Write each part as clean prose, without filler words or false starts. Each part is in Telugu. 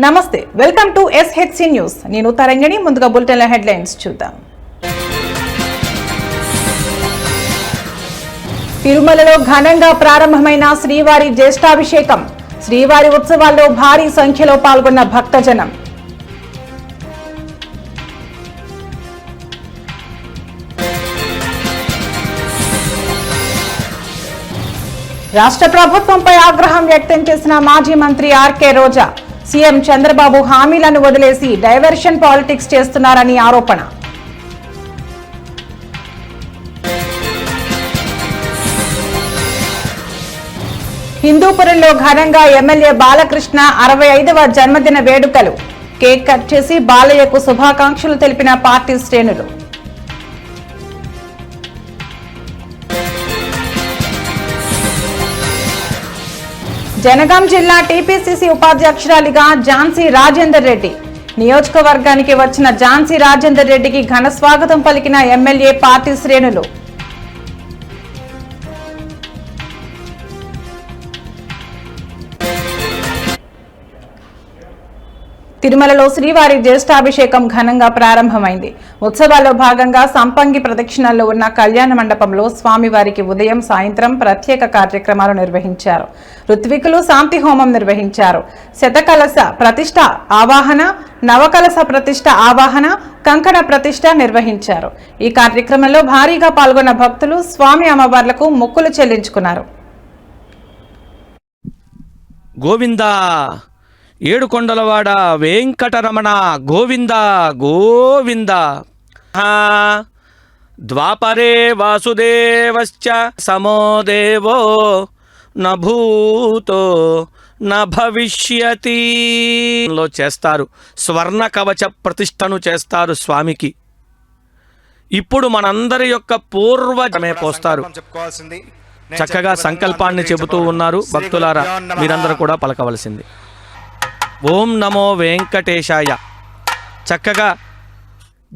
నమస్తే, వెల్కమ్ టు SHC న్యూస్. నేను తరంగిణి. ముందుగా బులెటిన్ల హెడ్లైన్స్ చూద్దాం. తిరుమలలో ఘనంగా ప్రారంభమైన శ్రీవారి జ్యేష్ఠాభిషేకం. శ్రీవారి ఉత్సవాల్లో భారీ సంఖ్యలో పాల్గొన్న భక్తజనం. రాష్ట్ర ప్రభుత్వంపై ఆగ్రహం వ్యక్తం చేసిన మాజీ మంత్రి ఆర్కే రోజా. సీఎం చంద్రబాబు హామీలను వదిలేసి డైవర్షన్ పాలిటిక్స్ చేస్తున్నారని ఆరోపణ. హిందూపురంలో ఘనంగా ఎమ్మెల్యే బాలకృష్ణ 65వ జన్మదిన వేడుకలు. కేక్ కట్ చేసి బాలయ్యకు శుభాకాంక్షలు తెలిపిన పార్టీ శ్రేణులు. జనగాం జిల్లా టీపీసీసీ ఉపాధ్యక్షురాలిగా ఝాన్సీ రాజేందర్ రెడ్డి. నియోజకవర్గానికి వచ్చిన ఝాన్సీ రాజేందర్ రెడ్డికి ఘన స్వాగతం పలికిన ఎమ్మెల్యే పార్టీ శ్రేణులు. తిరుమలలో శ్రీవారి జ్యేష్ఠాభిషేకం ఘనంగా ప్రారంభమైంది. ఉత్సవాల్లో భాగంగా సంపంగి ప్రదక్షిణల్లో ఉన్న కళ్యాణ మండపంలో స్వామివారికి ఉదయం సాయంత్రం ప్రత్యేక కార్యక్రమాలు నిర్వహించారు. ఋత్వికులు శాంతి హోమం నిర్వహించారు. శతకలశ ప్రతిష్ఠ ఆవాహన, నవకలశ ప్రతిష్ఠ ఆవాహన, కంకణ ప్రతిష్ఠ నిర్వహించారు. ఈ కార్యక్రమంలో భారీగా పాల్గొన్న భక్తులు స్వామి అమ్మవార్లకు మొక్కులు చెల్లించుకున్నారు. గోవిందా ఏడుకొండలవాడ వెంకటరమణ గోవింద గోవింద. ద్వాపరే వాసుదేవశ్చ సమో దేవో న భూతో న భవిష్యతి లో చేస్తారు. స్వర్ణ కవచ ప్రతిష్టను చేస్తారు స్వామికి. ఇప్పుడు మనందరి యొక్క పూర్వజమే పోస్తారు. చక్కగా సంకల్పాన్ని చెబుతూ ఉన్నారు. భక్తులారా, మీరందరూ కూడా పలకవలసింది. ఓం నమో వెంకటేశాయ. చక్కగా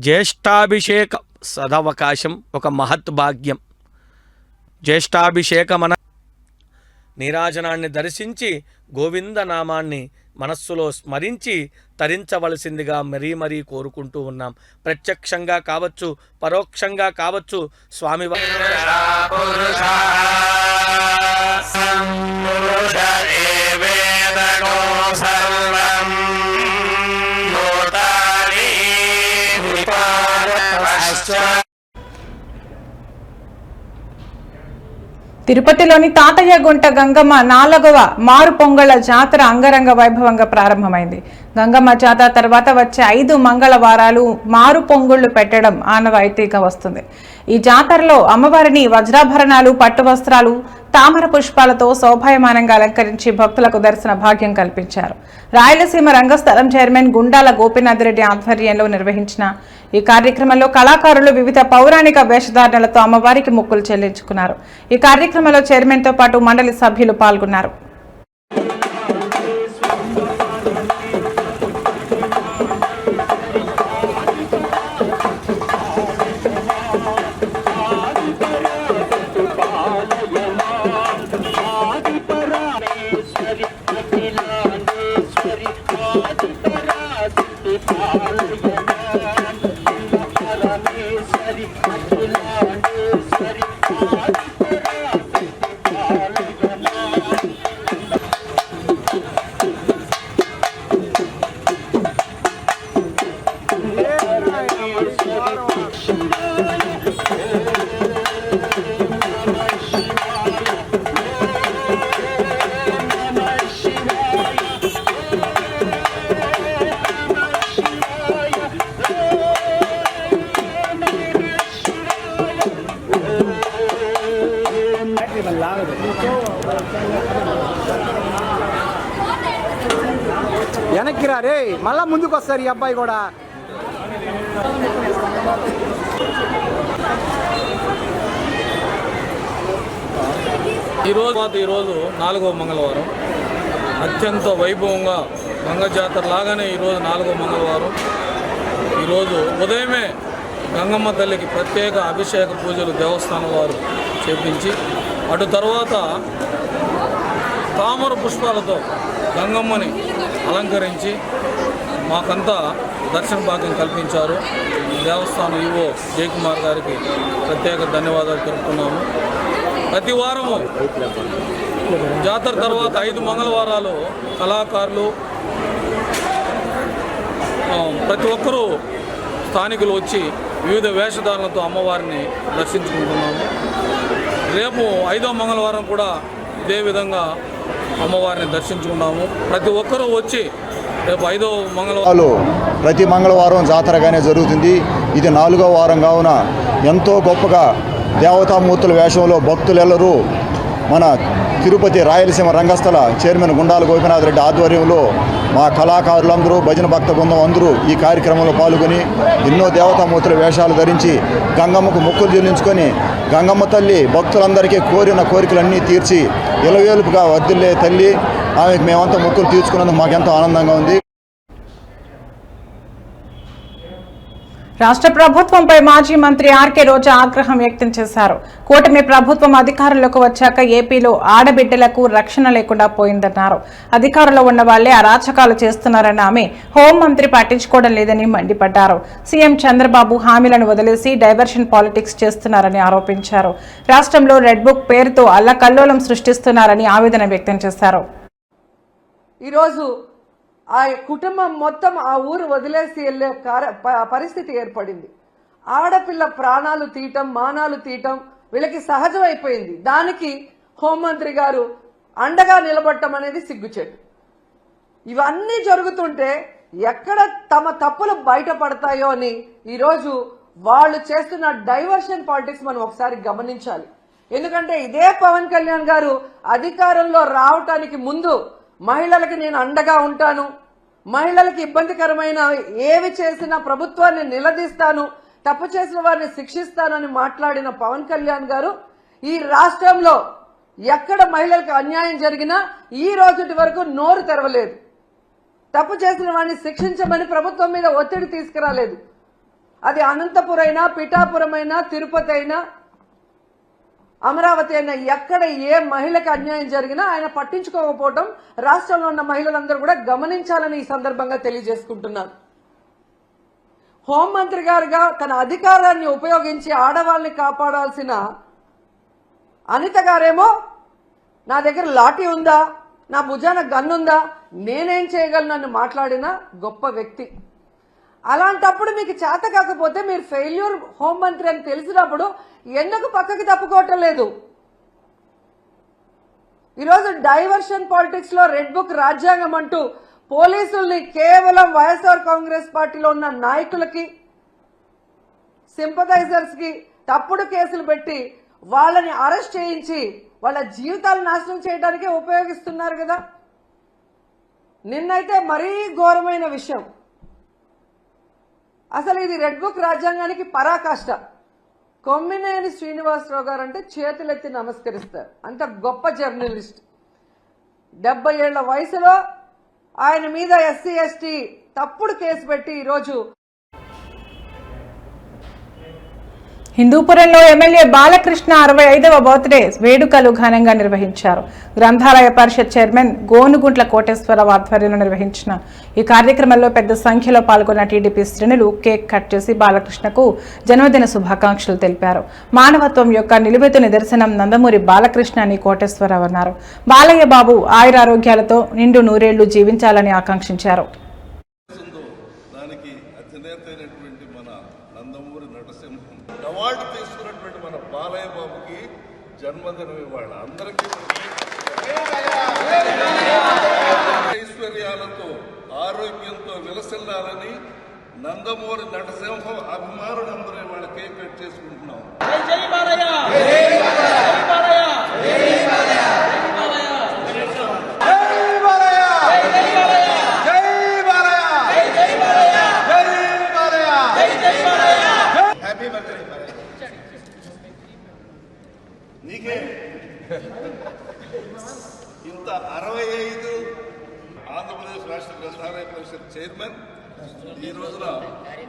జ్యేష్ఠాభిషేక సదవకాశం ఒక మహత్ భాగ్యం. జ్యేష్ఠాభిషేకమన నీరాజనాన్ని దర్శించి గోవింద నామాన్ని మనస్సులో స్మరించి తరించవలసిందిగా మరీ మరీ కోరుకుంటూ ఉన్నాం. ప్రత్యక్షంగా కావచ్చు, పరోక్షంగా కావచ్చు, స్వామి తిరుపతిలోని తాతయ్యగుంట గంగమ్మ 4వ మారు పొంగళ్ల జాతర అంగరంగ వైభవంగా ప్రారంభమైంది. గంగమ్మ జాతర తర్వాత వచ్చే 5 మంగళవారాలు మారు పొంగుళ్లు పెట్టడం ఆనవాయితీగా వస్తుంది. ఈ జాతరలో అమ్మవారిని వజ్రాభరణాలు, పట్టు వస్త్రాలు, తామర పుష్పాలతో శోభాయమానంగా అలంకరించి భక్తులకు దర్శన భాగ్యం కల్పించారు. రాయలసీమ రంగస్థలం చైర్మన్ గుండాల గోపీనాథ్ రెడ్డి ఆధ్వర్యంలో నిర్వహించిన ఈ కార్యక్రమంలో కళాకారులు వివిధ పౌరాణిక వేషధారణలతో అమ్మవారికి మొక్కులు చెల్లించుకున్నారు. ఈ కార్యక్రమంలో చైర్మన్ తో పాటు మండలి సభ్యులు పాల్గొన్నారు. వెనక్కి రా రే, మళ్ళా ముందుకు వస్తారు ఈ అబ్బాయి కూడా. ఈరోజు 4వ మంగళవారం అత్యంత వైభవంగా గంగ జాతర లాగానే ఈరోజు 4వ మంగళవారం. ఈరోజు ఉదయమే గంగమ్మ తల్లికి ప్రత్యేక అభిషేక పూజలు దేవస్థానం వారు చేపించి అటు తర్వాత తామర పుష్పాలతో గంగమ్మని అలంకరించి మాకంతా దర్శన భాగ్యం కల్పించారు. దేవస్థానం ఈవో జయకుమార్ గారికి ప్రత్యేక ధన్యవాదాలు తెలుపుతున్నాము. ప్రతి వారము జాతర తర్వాత 5 మంగళవారాలు కళాకారులు ప్రతి ఒక్కరూ స్థానికులు వచ్చి వివిధ వేషధారణలతో అమ్మవారిని దర్శించుకుంటున్నాము. రేపు 5వ మంగళవారం కూడా ఇదే విధంగా అమ్మవారిని దర్శించుకున్నాము. ప్రతి ఒక్కరూ వచ్చి రేపు 5వ మంగళవారం ప్రతి మంగళవారం జాతరగానే జరుగుతుంది. ఇది 4వ వారం కావున ఎంతో గొప్పగా దేవతామూర్తుల వేషంలో భక్తులెల్లరూ మన తిరుపతి రాయలసీమ రంగస్థల చైర్మన్ గుండాల గోపీనాథ్ రెడ్డి ఆధ్వర్యంలో మా కళాకారులందరూ భజన భక్త బృందం అందరూ ఈ కార్యక్రమంలో పాల్గొని ఎన్నో దేవతామూర్తుల వేషాలు ధరించి గంగమ్మకు మొక్కులు చెల్లించుకొని గంగమ్మ తల్లి భక్తులందరికీ కోరిన కోరికలన్నీ తీర్చి ఇలవేలుపుగా వర్ధిల్లే తల్లి. ఆమెకు మేమంతా మొక్కులు తీర్చుకున్నందుకు మాకెంతో ఆనందంగా ఉంది. రాష్ట్ర ప్రభుత్వంపై మాజీ మంత్రి ఆర్కే రోజా ఆగ్రహం వ్యక్తం చేశారు. కూటమి ప్రభుత్వం అధికారంలోకి వచ్చాక ఏపీలో ఆడబిడ్డలకు రక్షణ లేకుండా పోయిందన్నారు. అధికారంలో ఉన్న వాళ్లే అరాచకాలు చేస్తున్నారన్న ఆమె హోంమంత్రి పట్టించుకోవడం లేదని మండిపడ్డారు. సీఎం చంద్రబాబు హామీలను వదిలేసి డైవర్షన్ పాలిటిక్స్ చేస్తున్నారని ఆరోపించారు. రాష్ట్రంలో రెడ్ బుక్ పేరుతో అల్లకల్లోలం సృష్టిస్తున్నారని ఆవేదన వ్యక్తం చేశారు. ఈరోజు ఆ కుటుంబం మొత్తం ఆ ఊరు వదిలేసి వెళ్ళే పరిస్థితి ఏర్పడింది. ఆడపిల్ల ప్రాణాలు తీయటం, మానాలు తీయటం వీళ్ళకి సహజమైపోయింది. దానికి హోంమంత్రి గారు అండగా నిలబడటం అనేది సిగ్గుచేటు. ఇవన్నీ జరుగుతుంటే ఎక్కడ తమ తప్పులు బయటపడతాయో అని ఈరోజు వాళ్ళు చేస్తున్న డైవర్షన్ పాలిటిక్స్ మనం ఒకసారి గమనించాలి. ఎందుకంటే ఇదే పవన్ కళ్యాణ్ గారు అధికారంలో రావటానికి ముందు మహిళలకి నేను అండగా ఉంటాను, మహిళలకి ఇబ్బందికరమైన ఏవి చేసినా ప్రభుత్వాన్ని నిలదీస్తాను, తప్పు చేసిన వారిని శిక్షిస్తానని మాట్లాడిన పవన్ కళ్యాణ్ గారు ఈ రాష్ట్రంలో ఎక్కడ మహిళలకు అన్యాయం జరిగినా ఈ రోజుటి వరకు నోరు తెరవలేదు. తప్పు చేసిన వారిని శిక్షించమని ప్రభుత్వం మీద ఒత్తిడి తీసుకురాలేదు. అది అనంతపురం అయినా, పిఠాపురం అయినా, తిరుపతి అయినా, అమరావతి అయినా ఎక్కడ ఏ మహిళకు అన్యాయం జరిగినా ఆయన పట్టించుకోకపోవడం రాష్ట్రంలో ఉన్న మహిళలందరూ కూడా గమనించాలని ఈ సందర్భంగా తెలియజేసుకుంటున్నాను. హోంమంత్రి గారుగా తన అధికారాన్ని ఉపయోగించి ఆడవాళ్ళని కాపాడాల్సిన అనిత గారేమో నా దగ్గర లాఠీ ఉందా, నా భుజాన గన్నుందా, నేనేం చేయగలను మాట్లాడిన గొప్ప వ్యక్తి. అలాంటప్పుడు మీకు చేత కాకపోతే మీరు ఫెయిల్యూర్ హోంమంత్రి అని తెలిసినప్పుడు ఎందుకు పక్కకి తప్పుకోవటం లేదు? ఈరోజు డైవర్షన్ పాలిటిక్స్ లో రెడ్ బుక్ రాజ్యాంగం అంటూ పోలీసుల్ని కేవలం వైఎస్ఆర్ కాంగ్రెస్ పార్టీలో ఉన్న నాయకులకి, సింపథైజర్స్ కి తప్పుడు కేసులు పెట్టి వాళ్ళని అరెస్ట్ చేయించి వాళ్ళ జీవితాలు నాశనం చేయడానికే ఉపయోగిస్తున్నారు కదా. నిన్నైతే మరీ ఘోరమైన విషయం. అసలు ఇది రెడ్ బుక్ రాజ్యాంగానికి పరాకాష్ట. కొమ్మినేని శ్రీనివాసరావు గారు అంటే చేతులెత్తి నమస్కరిస్తారు. అంత గొప్ప జర్నలిస్ట్. 70 ఏళ్ల వయసులో ఆయన మీద ఎస్సీ ఎస్టీ తప్పుడు కేసు పెట్టి ఈరోజు హిందూపురంలో ఎమ్మెల్యే బాలకృష్ణ 65వ బర్త్డే వేడుకలు ఘనంగా నిర్వహించారు. గ్రంథాలయ పరిషత్ చైర్మన్ గోనుగుంట్ల కోటేశ్వరరావు ఆధ్వర్యంలో నిర్వహించిన ఈ కార్యక్రమంలో పెద్ద సంఖ్యలో పాల్గొన్న టీడీపీ శ్రేణులు కేక్ కట్ చేసి బాలకృష్ణకు జన్మదిన శుభాకాంక్షలు తెలిపారు. మానవత్వం యొక్క నిలువెత్తు నిదర్శనం నందమూరి బాలకృష్ణ అని కోటేశ్వరరావు అన్నారు. బాలయ్య బాబు ఆయురారోగ్యాలతో నిండు నూరేళ్లు జీవించాలని ఆకాంక్షించారు. అవార్డు తీసుకున్నటువంటి మన బాలయ్య బాబుకి జన్మదినం ఇవాళ. అందరికీ ఐశ్వర్యాలతో ఆరోగ్యంతో విలసిల్లాలని నందమూరి నటసింహం అభిమానులందరూ ఇవాళ కేక్ కట్ చేసుకుంటున్నాం. నీకే ఇంత 65 ఆంధ్రప్రదేశ్ రాష్ట్ర గ్రంథాలయ పరిషత్ చైర్మన్ ఈ రోజున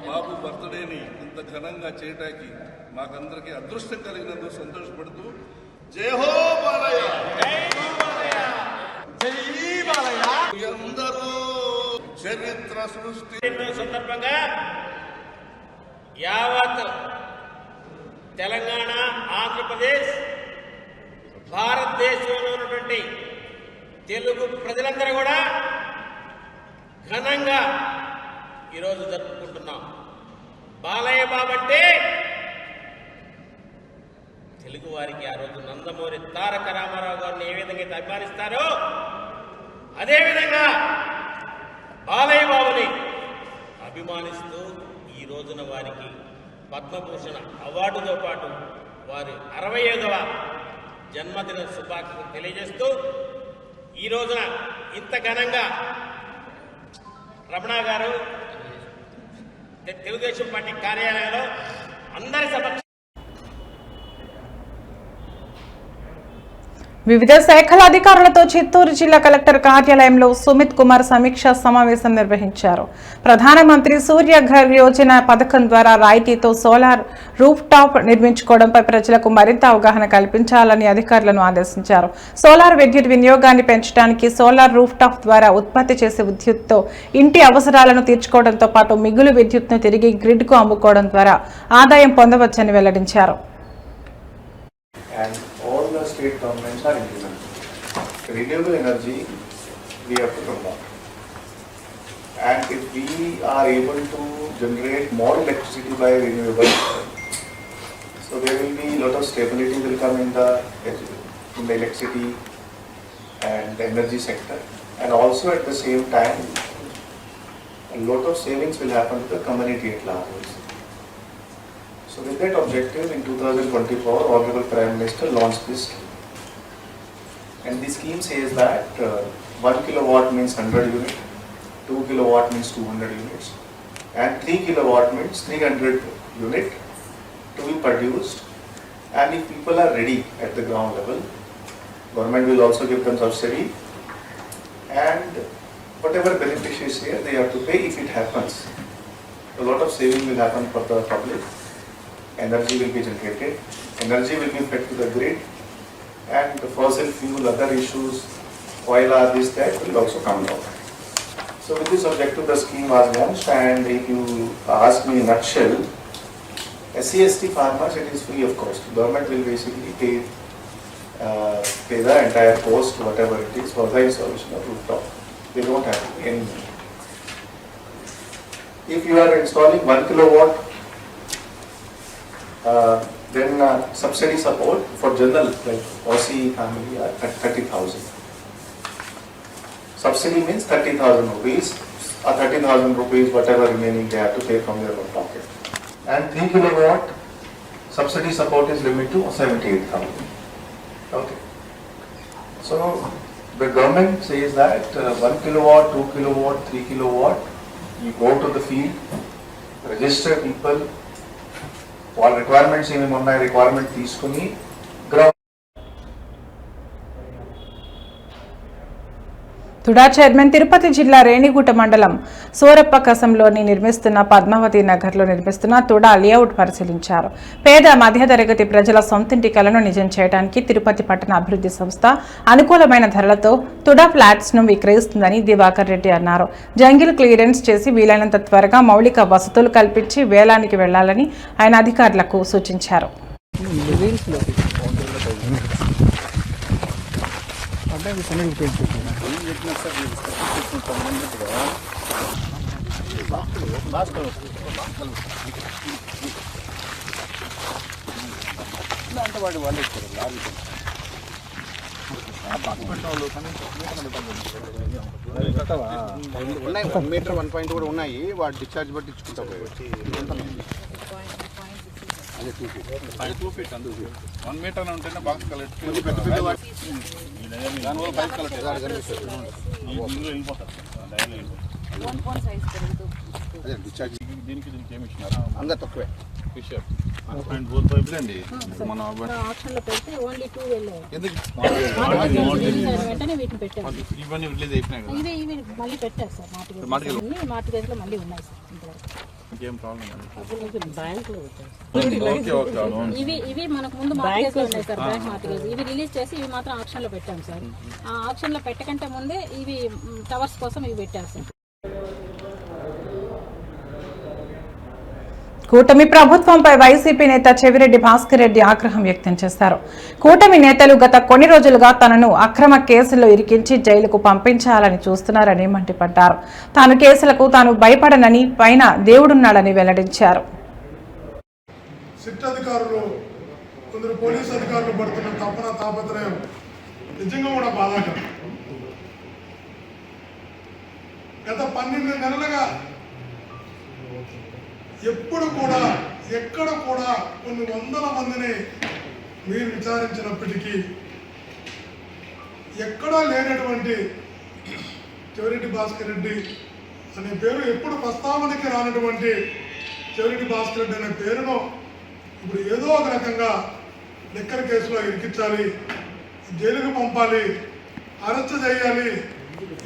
బాబు బర్త్డేని ఇంత ఘనంగా చేయడానికి మాకందరికీ అదృష్టం కలిగినందుకు సంతోషపడుతూ జై హో బాలయ్య. ఎందరో చరిత్ర సృష్టి సందర్భంగా యావత్ తెలంగాణ, ఆంధ్రప్రదేశ్, భారతదేశంలో ఉన్నటువంటి తెలుగు ప్రజలందరూ కూడా ఘనంగా ఈరోజు జరుపుకుంటున్నాం. బాలయ్య బాబు అంటే తెలుగు వారికి ఆ రోజు నందమూరి తారక రామారావు గారిని ఏ విధంగా అయితే అభిమానిస్తారో అదేవిధంగా బాలయ్య బాబుని అభిమానిస్తూ ఈ రోజున వారికి పద్మభూషణ అవార్డుతో పాటు వారి 65వ జన్మదిన శుభాకాంక్షలు తెలియజేస్తూ ఈ రోజున ఇంత ఘనంగా రమణ గారు తెలుగుదేశం పార్టీ కార్యాలయంలో అందరి సమక్ష వివిధ శాఖల అధికారులతో చిత్తూరు జిల్లా కలెక్టర్ కార్యాలయంలో సుమిత్ కుమార్ సమీక్షా సమావేశం నిర్వహించారు. ప్రధానమంత్రి సూర్యఘర్ యోజన పథకం ద్వారా రాయితీతో సోలార్ రూఫ్ టాప్ నిర్మించుకోవడంపై ప్రజలకు మరింత అవగాహన కల్పించాలని అధికారులను ఆదేశించారు. సోలార్ విద్యుత్ వినియోగాన్ని పెంచడానికి సోలార్ రూఫ్ టాప్ ద్వారా ఉత్పత్తి చేసే విద్యుత్తో ఇంటి అవసరాలను తీర్చుకోవడంతో పాటు మిగులు విద్యుత్ను తిరిగి గ్రిడ్కు అమ్ముకోవడం ద్వారా ఆదాయం పొందవచ్చని వెల్లడించారు. And all the state governments are implementing. Renewable energy we have to promote. And if we are able to generate more electricity by renewable, so there will be a lot of stability will come in the electricity and the energy sector. And also at the same time, a lot of savings will happen to the community at large. So with that objective, in 2024, Honorable Prime Minister launched this scheme. And the scheme says that 1 kilowatt means 100 units, 2 kilowatt means 200 units, and 3 kilowatt means 300 units to be produced. And if people are ready at the ground level, government will also give them subsidy. And whatever beneficiaries here, they have to pay if it happens. A lot of saving will happen for the public. Energy will be generated, energy will be fed to the grid, and the fossil fuel, other issues, oil, this, that will also come down. So with this objective, the scheme was launched, and if you ask me in a nutshell, SC/ST farmers, it is free of cost. Government will basically pay the entire cost, whatever it is, for the installation of rooftop. They don't have to pay any money. If you are installing 1 kilowatt, then subsidy support for general like Aussie family are 30,000. Subsidy means 30,000 rupees or 30,000 rupees, whatever remaining they have to pay from their own pocket. And 3 kilowatt subsidy support is limited to 78,000. Okay. So the government says that 1 kilowatt, 2 kilowatt, 3 kilowatt, you go to the field, register people. వాళ్ళ రిక్వైర్మెంట్స్ ఏమేమి ఉన్నాయి, రిక్వైర్మెంట్ తీసుకుని తుడా చైర్మన్ తిరుపతి జిల్లా రేణిగుంట మండలం సూరప్పకసంలోని నిర్మిస్తున్న పద్మావతి నగర్లో నిర్మిస్తున్న తుడా లేఅవుట్ పరిశీలించారు. పేద మధ్యతరగతి ప్రజల సొంతింటి కలను నిజం చేయడానికి తిరుపతి పట్టణ అభివృద్ధి సంస్థ అనుకూలమైన ధరలతో తుడా ఫ్లాట్స్ ను విక్రయిస్తుందని దివాకర్ రెడ్డి అన్నారు. జంగిల్ క్లియరెన్స్ చేసి వీలైనంత త్వరగా మౌలిక వసతులు కల్పించి వేలానికి వెళ్లాలని ఆయన అధికారులకు సూచించారు. ఉన్నాయి 1 మీటర్ 1 పాయింట్ కూడా ఉన్నాయి. వాడు డిశ్చార్జ్ బట్టి ఇచ్చుకుంటాం. అదే 2 ఫీట్ 1 మీటర్ ఉంటేనే బాక్స్ కలెక్ట్ దానివల్ల బైక్ కలెక్ట్ అదే డిశ్చార్జ్ దీనికి ఏమి ఇచ్చినారు అందరు తక్కువే ఫిషర్ అండ్ బోత్ పైపులు అండి మన ఆప్షన్లో పెడితే ఓన్లీ 2 వెళ్ళాయి. ఎందుకు వెంటనే వీటిని పెట్టారు. ఇవన్నీ రిలీజ్ అయిపోయినాయి కదా. ఇవి మళ్ళీ పెట్టారు సార్. మార్టిగేజ్లో మళ్ళీ ఉన్నాయి సార్. ఇంకేం ప్రాబ్లం అండి? ఇవి మనకు ముందు మార్కెట్ ఉన్నాయి సార్, బ్యాంక్ మార్కెట్. ఇవి రిలీజ్ చేసి ఇవి మాత్రం ఆక్షన్ లో పెట్టాం సార్. ఆ ఆక్షన్ లో పెట్టకంటే ముందే ఇవి టవర్స్ కోసం ఇవి పెట్టారు సార్. కూటమి ప్రభుత్వంపై వైసీపీ నేత చెవిరెడ్డి భాస్కర్ రెడ్డి ఆగ్రహం వ్యక్తం చేశారు. కూటమి నేతలు గత కొన్ని రోజులుగా తనను అక్రమ కేసుల్లో ఇరికించి జైలుకు పంపించాలని చూస్తున్నారని మండిపడ్డారు. తాను కేసులకు తాను భయపడనని, పైన దేవుడున్నాడని వెల్లడించారు. సిట్ అధికారులు, కొందరు పోలీసు అధికారులు పడుతున్న తపన తాపత్రయం నిజంగా కూడా బాధాకరం. గత 12 నెలలుగా ఎప్పుడు కూడా ఎక్కడ కూడా కొన్ని వందల మందిని మీరు విచారించినప్పటికీ ఎక్కడా లేనటువంటి చెవిరెడ్డి భాస్కర్ రెడ్డి అనే పేరు, ఎప్పుడు ప్రస్తావనకి రానటువంటి చెవిరెడ్డి భాస్కర్ రెడ్డి అనే పేరును ఇప్పుడు ఏదో ఒక రకంగా లిక్కర్ కేసులో ఇరికించాలి, జైలుకు పంపాలి, అరెస్ట్ చేయాలి,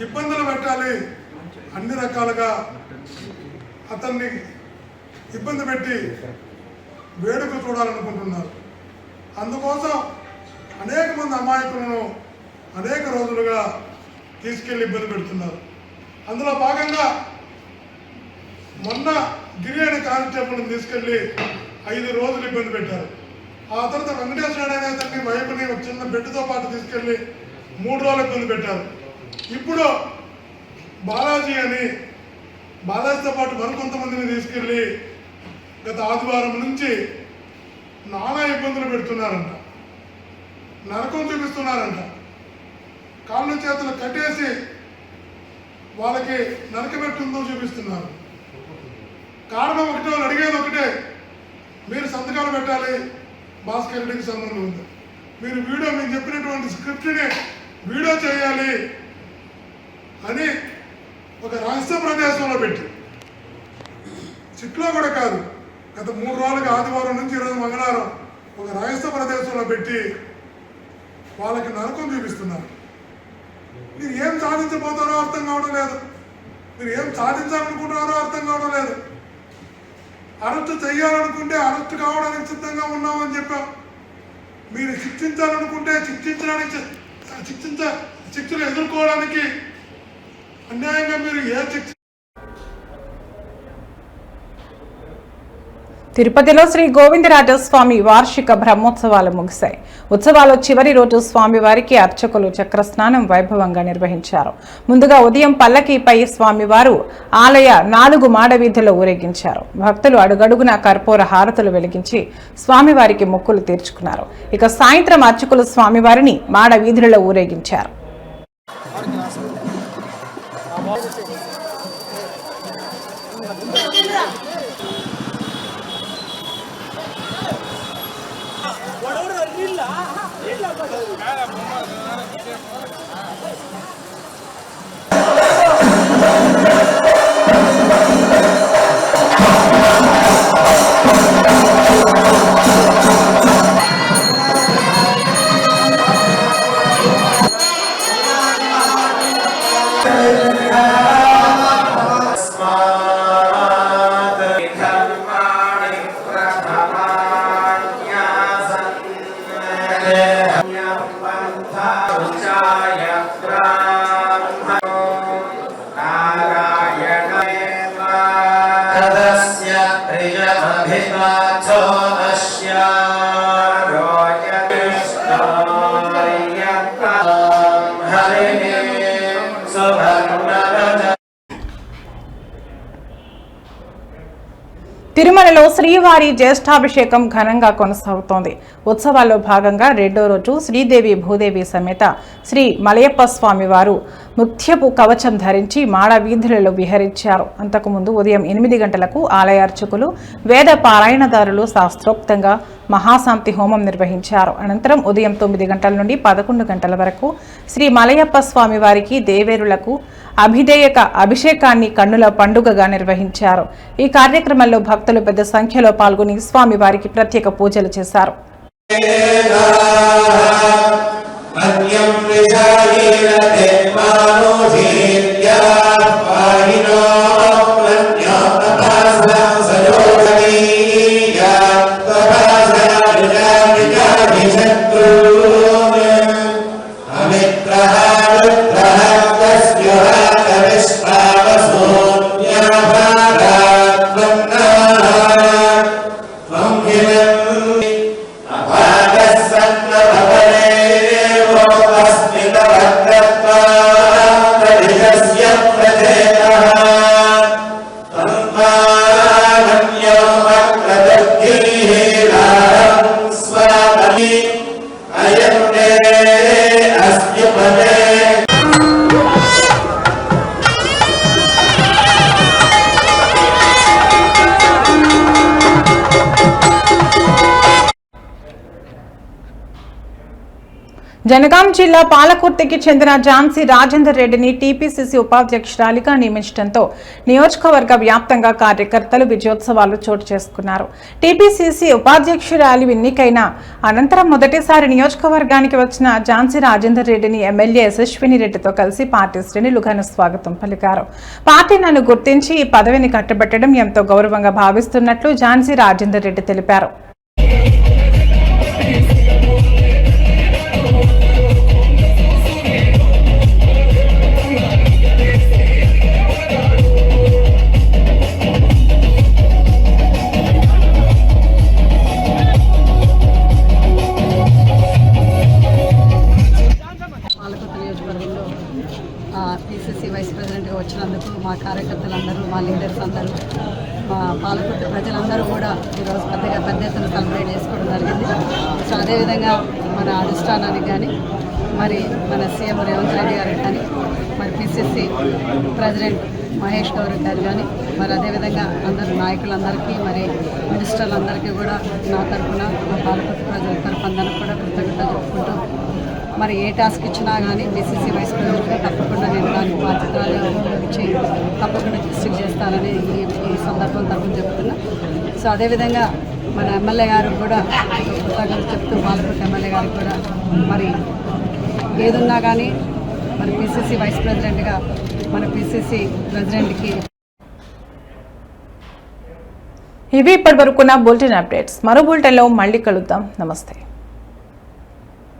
ఇబ్బందులు పెట్టాలి, అన్ని రకాలుగా అతన్ని ఇబ్బంది పెట్టి వేడుక చూడాలనుకుంటున్నారు. అందుకోసం అనేక మంది అమాయకులను అనేక రోజులుగా తీసుకెళ్లి ఇబ్బంది పెడుతున్నారు. అందులో భాగంగా మొన్న గిరి అనే కానిస్టేబుల్ని తీసుకెళ్లి 5 రోజులు ఇబ్బంది పెట్టారు. ఆ తర్వాత వెంకటేశ్వర అనే అతన్ని వైపుని ఒక చిన్న బెడ్తో పాటు తీసుకెళ్లి 3 రోజులు ఇబ్బంది పెట్టారు. ఇప్పుడు బాలాజీ అని, బాలాజీతో పాటు మరికొంతమందిని తీసుకెళ్లి గత ఆదివారం నుంచి నానా ఇబ్బందులు పెడుతున్నారంట, నరకం చూపిస్తున్నారంట. కాళ్ళు చేతులు కట్టేసి వాళ్ళకి నరకబెట్టుందో చూపిస్తున్నారు. కారణం ఒకటే, వాళ్ళు అడిగేది ఒకటే, మీరు సంతకాలు పెట్టాలి, భాస్కర్ రెడ్డికి సంబంధం ఉంది, మీరు వీడియో, మీకు చెప్పినటువంటి స్క్రిప్ట్ని వీడియో చేయాలి అని ఒక రహస్య ప్రదేశంలో పెట్టి, సిట్లో కూడా కాదు, గత 3 రోజులుగా ఆదివారం నుంచి ఈరోజు మంగళవారం ఒక రహస్య ప్రదేశంలో పెట్టి వాళ్ళకి నరకం చూపిస్తున్నారు. మీరు ఏం సాధించబోతారో అర్థం కావడం లేదు, మీరు ఏం సాధించాలనుకుంటున్నారో అర్థం కావడం లేదు. అరెస్ట్ చేయాలనుకుంటే అరెస్ట్ కావడానికి సిద్ధంగా ఉన్నామని చెప్పాం. మీరు శిక్షించాలనుకుంటే శిక్షలు ఎదుర్కోవడానికి అన్యాయంగా మీరు ఏ శిక్ష. తిరుపతిలో శ్రీ గోవిందరాజస్వామి వార్షిక బ్రహ్మోత్సవాలు ముగిశాయి. ఉత్సవాల చివరి రోజు స్వామివారికి అర్చకులు చక్రస్నానం వైభవంగా నిర్వహించారు. ముందుగా ఉదయం పల్లకీపై స్వామివారు ఆలయ 4 మాడవీధుల్లో ఊరేగించారు. భక్తులు అడుగడుగున కర్పూర హారతులు వెలిగించి స్వామివారికి మొక్కులు తీర్చుకున్నారు. ఇక సాయంత్రం అర్చకులు స్వామివారిని మాడవీధులలో ఊరేగించారు. తిరుమలలో శ్రీవారి జ్యేష్ఠాభిషేకం ఘనంగా కొనసాగుతోంది. ఉత్సవాల్లో భాగంగా 2వ రోజు శ్రీదేవి భూదేవి సమేత శ్రీ మలయప్ప స్వామివారు ముత్యపు కవచం ధరించి మాడ వీధులలో విహరించారు. అంతకుముందు ఉదయం 8 గంటలకు ఆలయ అర్చకులు, వేద పారాయణదారులు శాస్త్రోక్తంగా మహాశాంతి హోమం నిర్వహించారు. అనంతరం ఉదయం 9 గంటల నుండి 11 గంటల వరకు శ్రీ మలయప్ప స్వామివారికి దేవేరులకు అభిధేయక అభిషేకాన్ని కన్నుల పండుగగా నిర్వహించారు. ఈ కార్యక్రమంలో భక్తులు పెద్ద సంఖ్యలో పాల్గొని స్వామివారికి ప్రత్యేక పూజలు చేశారు. Manyo జనగాం జిల్లా పాలకుర్తికి చెందిన ఝాన్సీ రాజేందర్ రెడ్డిని టీపీసీసీ ఉపాధ్యక్షురాలిగా నియమించడంతో నియోజకవర్గ వ్యాప్తంగా కార్యకర్తలు విజయోత్సవాలు చోటు చేసుకున్నారు. టీపీసీసీ ఉపాధ్యక్షురాలి ఎన్నికైన అనంతరం మొదటిసారి నియోజకవర్గానికి వచ్చిన ఝాన్సీ రాజేందర్ రెడ్డిని ఎమ్మెల్యే యశస్విని రెడ్డితో కలిసి పార్టీ శ్రేణులు ఘన స్వాగతం పలికారు. పార్టీ నన్ను గుర్తించి ఈ పదవిని కట్టబెట్టడం ఎంతో గౌరవంగా భావిస్తున్నట్లు ఝాన్సీ రాజేందర్ రెడ్డి తెలిపారు. పీసీసీ వైస్ ప్రెసిడెంట్గా వచ్చినందుకు మా కార్యకర్తలందరూ, మా లీడర్స్ అందరూ, మా పాలకుర్తి ప్రజలందరూ కూడా ఈరోజు పెద్ద ఎత్తున సెలబ్రేట్ చేసుకోవడం జరిగింది. సో అదేవిధంగా మన అధిష్టానానికి కానీ, మరి మన సీఎం రేవంత్ రెడ్డి గారికి కానీ, మరి పీసీసీ ప్రెసిడెంట్ మహేష్ గౌరవ్ గారు కానీ, మరి అదేవిధంగా అందరు నాయకులందరికీ, మరి మినిస్టర్లందరికీ కూడా నా తరఫున, మా పాలకుర్తి ప్రజల తరఫున అందరూ కూడా కృతజ్ఞతలు చెప్పుకుంటూ, మరి ఏ టాస్క్ ఇచ్చినా కానీ పీసీసీ వైస్ ప్రెసిడెంట్గా తప్పకుండా నేను దానికి బాధ్యతలు ఇచ్చి తప్పకుండా డిస్ట్రిక్ట్ చేస్తానని ఈ సందర్భం తరఫున చెప్తున్నా. సో అదేవిధంగా మన ఎమ్మెల్యే గారికి కూడా కృతజ్ఞతలు చెప్తూ, పాలకుర్తి ఎమ్మెల్యే గారికి కూడా మరి ఏదున్నా కానీ మరి పీసీసీ వైస్ ప్రెసిడెంట్గా మన పీసీసీ ప్రెసిడెంట్కి. ఇవి ఇప్పటి వరకున్న బులెటిన్ అప్డేట్స్. మరో బులెటిన్లో మళ్ళీ కలుద్దాం. నమస్తే.